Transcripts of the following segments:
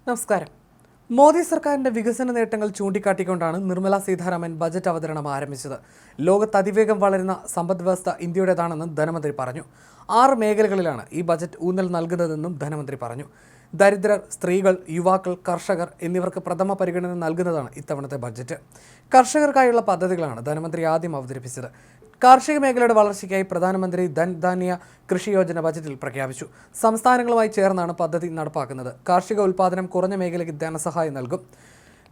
നമസ്കാരം. മോദി സർക്കാരിന്റെ വികസന നേട്ടങ്ങൾ ചൂണ്ടിക്കാട്ടിക്കൊണ്ടാണ് നിർമ്മല സീതാരാമൻ ബജറ്റ് അവതരണം ആരംഭിച്ചത്. ലോകത്ത് അതിവേഗം വളരുന്ന സമ്പദ്വ്യവസ്ഥ ഇന്ത്യയുടേതാണെന്ന് ധനമന്ത്രി പറഞ്ഞു. 6 മേഖലകളിലാണ് ഈ ബജറ്റ് ഊന്നൽ നൽകുന്നതെന്നും ധനമന്ത്രി പറഞ്ഞു. ദരിദ്രർ, സ്ത്രീകൾ, യുവാക്കൾ, കർഷകർ എന്നിവർക്ക് പ്രഥമ പരിഗണന നൽകുന്നതാണ് ഇത്തവണത്തെ ബജറ്റ്. കർഷകർക്കായുള്ള പദ്ധതികളാണ് ധനമന്ത്രി ആദ്യം അവതരിപ്പിച്ചത്. കാർഷിക മേഖലയുടെ വളർച്ചയ്ക്കായി പ്രധാനമന്ത്രി ധൻധാന്യ കൃഷി യോജന ബജറ്റിൽ പ്രഖ്യാപിച്ചു. സംസ്ഥാനങ്ങളുമായി ചേർന്നാണ് പദ്ധതി നടപ്പാക്കുന്നത്. കാർഷിക ഉൽപ്പാദനം കുറഞ്ഞ മേഖലയ്ക്ക് ധനസഹായം നൽകും.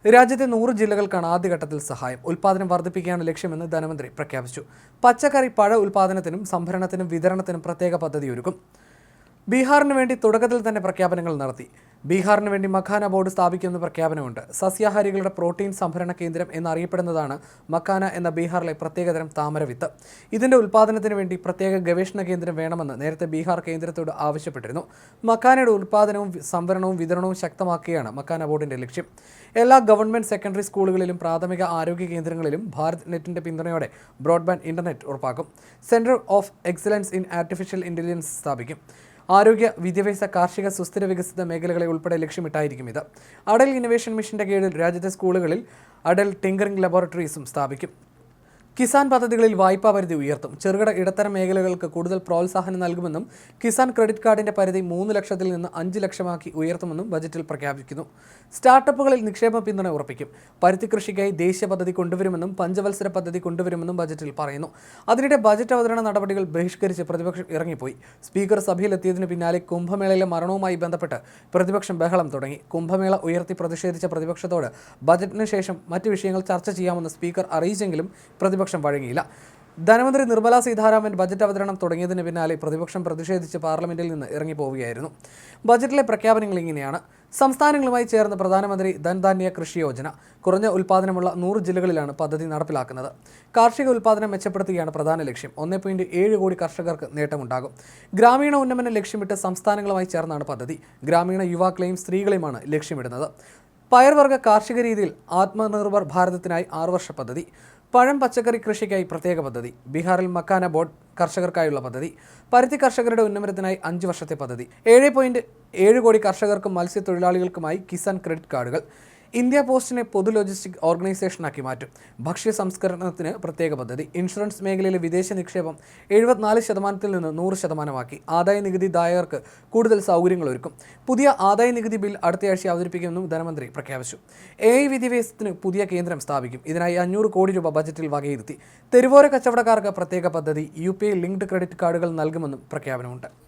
രാജ്യത്തെ 100 ജില്ലകൾക്കാണ് ആദ്യഘട്ടത്തിൽ സഹായം. ഉൽപ്പാദനം വർദ്ധിപ്പിക്കുകയാണ് ലക്ഷ്യമെന്ന് ധനമന്ത്രി പ്രഖ്യാപിച്ചു. പച്ചക്കറി, പഴ ഉൽപ്പാദനത്തിനും സംഭരണത്തിനും വിതരണത്തിനും പ്രത്യേക പദ്ധതി ഒരുക്കും. ബീഹാറിന് വേണ്ടി തുടക്കത്തിൽ തന്നെ പ്രഖ്യാപനങ്ങൾ നടത്തി. ബീഹാറിന് വേണ്ടി മഖാന ബോർഡ് സ്ഥാപിക്കുമെന്ന് പ്രഖ്യാപനമുണ്ട്. സസ്യാഹാരികളുടെ പ്രോട്ടീൻ സംഭരണ കേന്ദ്രം എന്നറിയപ്പെടുന്നതാണ് മഖാന എന്ന ബീഹാറിലെ പ്രത്യേകതരം താമരവിത്ത്. ഇതിന്റെ ഉൽപ്പാദനത്തിന് വേണ്ടി പ്രത്യേക ഗവേഷണ കേന്ദ്രം വേണമെന്ന് നേരത്തെ ബീഹാർ കേന്ദ്രത്തോട് ആവശ്യപ്പെട്ടിരുന്നു. മഖാനയുടെ ഉൽപ്പാദനവും സംഭരണവും വിതരണവും ശക്തമാക്കുകയാണ് മഖാന ബോർഡിന്റെ ലക്ഷ്യം. എല്ലാ ഗവൺമെന്റ് സെക്കൻഡറി സ്കൂളുകളിലും പ്രാഥമിക ആരോഗ്യ കേന്ദ്രങ്ങളിലും ഭാരത് നെറ്റിന്റെ പിന്തുണയോടെ ബ്രോഡ്ബാൻഡ് ഇന്റർനെറ്റ് ഉറപ്പാക്കും. Centre of excellence in artificial intelligence സ്ഥാപിക്കും. ആരോഗ്യ, വിദ്യാഭ്യാസ, കാർഷിക, സുസ്ഥിര വികസിത മേഖലകളെ ഉൾപ്പെടെ ലക്ഷ്യമിട്ടായിരിക്കും ഇത്. അടൽ ഇന്നൊവേഷൻ മിഷന്റെ കീഴിൽ രാജ്യത്തെ സ്കൂളുകളിൽ അടൽ ടിങ്കറിംഗ് ലബോറട്ടറീസും സ്ഥാപിക്കും. കിസാൻ പദ്ധതികളിൽ വായ്പാ പരിധി ഉയർത്തും. ചെറുകിട ഇടത്തരം മേഖലകൾക്ക് കൂടുതൽ പ്രോത്സാഹനം നൽകുമെന്നും കിസാൻ ക്രെഡിറ്റ് കാർഡിന്റെ പരിധി 3 ലക്ഷത്തിൽ നിന്ന് 5 ലക്ഷമാക്കി ഉയർത്തുമെന്നും ബജറ്റിൽ പ്രഖ്യാപിക്കുന്നു. സ്റ്റാർട്ടപ്പുകളിൽ നിക്ഷേപ പിന്തുണ ഉറപ്പിക്കും. പരുത്തി കൃഷിക്കായി ദേശീയ പദ്ധതി കൊണ്ടുവരുമെന്നും പഞ്ചവത്സര പദ്ധതി കൊണ്ടുവരുമെന്നും ബജറ്റിൽ പറയുന്നു. അതിനിടെ ബജറ്റ് അവതരണ നടപടികൾ ബഹിഷ്കരിച്ച് പ്രതിപക്ഷം ഇറങ്ങിപ്പോയി. സ്പീക്കർ സഭയിലെത്തിയതിനു പിന്നാലെ കുംഭമേളയിലെ മരണവുമായി ബന്ധപ്പെട്ട് പ്രതിപക്ഷം ബഹളം തുടങ്ങി. കുംഭമേള ഉയർത്തി പ്രതിഷേധിച്ച പ്രതിപക്ഷത്തോട് ബജറ്റിന് ശേഷം മറ്റ് വിഷയങ്ങൾ ചർച്ച ചെയ്യാമെന്ന് സ്പീക്കർ അറിയിച്ചെങ്കിലും പ്രതിപക്ഷം വഴങ്ങിയില്ല. ധനമന്ത്രി നിർമ്മല സീതാരാമൻ ബജറ്റ് അവതരണം തുടങ്ങിയതിന് പിന്നാലെ പ്രതിപക്ഷം പ്രതിഷേധിച്ച് പാർലമെന്റിൽ നിന്ന് ഇറങ്ങിപ്പോവുകയായിരുന്നു. ബജറ്റിലെ പ്രഖ്യാപനങ്ങൾ ഇങ്ങനെയാണ്. സംസ്ഥാനങ്ങളുമായി ചേർന്ന് പ്രധാനമന്ത്രി ധൻധാന്യ കൃഷി യോജന. കുറഞ്ഞ ഉൽപ്പാദനമുള്ള 100 ജില്ലകളിലാണ് പദ്ധതി നടപ്പിലാക്കുന്നത്. കാർഷിക ഉൽപ്പാദനം മെച്ചപ്പെടുത്തുകയാണ് പ്രധാന ലക്ഷ്യം. 1.7 കോടി കർഷകർക്ക് നേട്ടമുണ്ടാകും. ഗ്രാമീണ ഉന്നമനം ലക്ഷ്യമിട്ട് സംസ്ഥാനങ്ങളുമായി ചേർന്നാണ് പദ്ധതി. ഗ്രാമീണ യുവാക്കളെയും സ്ത്രീകളെയുമാണ് ലക്ഷ്യമിടുന്നത്. പയർവർഗ്ഗ കാർഷിക രീതിയിൽ ആത്മനിർഭർ ഭാരതത്തിനായി 6 വർഷ പദ്ധതി. പഴം, പച്ചക്കറി കൃഷിക്കായി പ്രത്യേക പദ്ധതി. ബീഹാറിൽ മക്കാന ബോർഡ് കർഷകർക്കായുള്ള പദ്ധതി. പരുത്തി കർഷകരുടെ ഉന്നമനത്തിനായി 5 വർഷത്തെ പദ്ധതി. 7.7 കോടി കർഷകർക്കും മത്സ്യത്തൊഴിലാളികൾക്കുമായി കിസാൻ ക്രെഡിറ്റ് കാർഡുകൾ. ഇന്ത്യ പോസ്റ്റിനെ പൊതു ലോജിസ്റ്റിക് ഓർഗനൈസേഷനാക്കി മാറ്റും. ഭക്ഷ്യ സംസ്കരണത്തിന് പ്രത്യേക പദ്ധതി. ഇൻഷുറൻസ് മേഖലയിലെ വിദേശ നിക്ഷേപം 74% നിന്ന് 100%ആക്കി. ആദായ നികുതി ദായകർക്ക് കൂടുതൽ സൗകര്യങ്ങൾ ഒരുക്കും. പുതിയ ആദായ നികുതി ബിൽ അടുത്തയാഴ്ച അവതരിപ്പിക്കുമെന്നും ധനമന്ത്രി പ്രഖ്യാപിച്ചു. AI വിദ്യാഭ്യാസത്തിന് പുതിയ കേന്ദ്രം സ്ഥാപിക്കും. ഇതിനായി 500 കോടി രൂപ ബജറ്റിൽ വകയിരുത്തി. തെരുവോര കച്ചവടക്കാർക്ക് പ്രത്യേക പദ്ധതി. UPI ലിങ്ക്ഡ് ക്രെഡിറ്റ് കാർഡുകൾ നൽകുമെന്നും പ്രഖ്യാപനമുണ്ട്.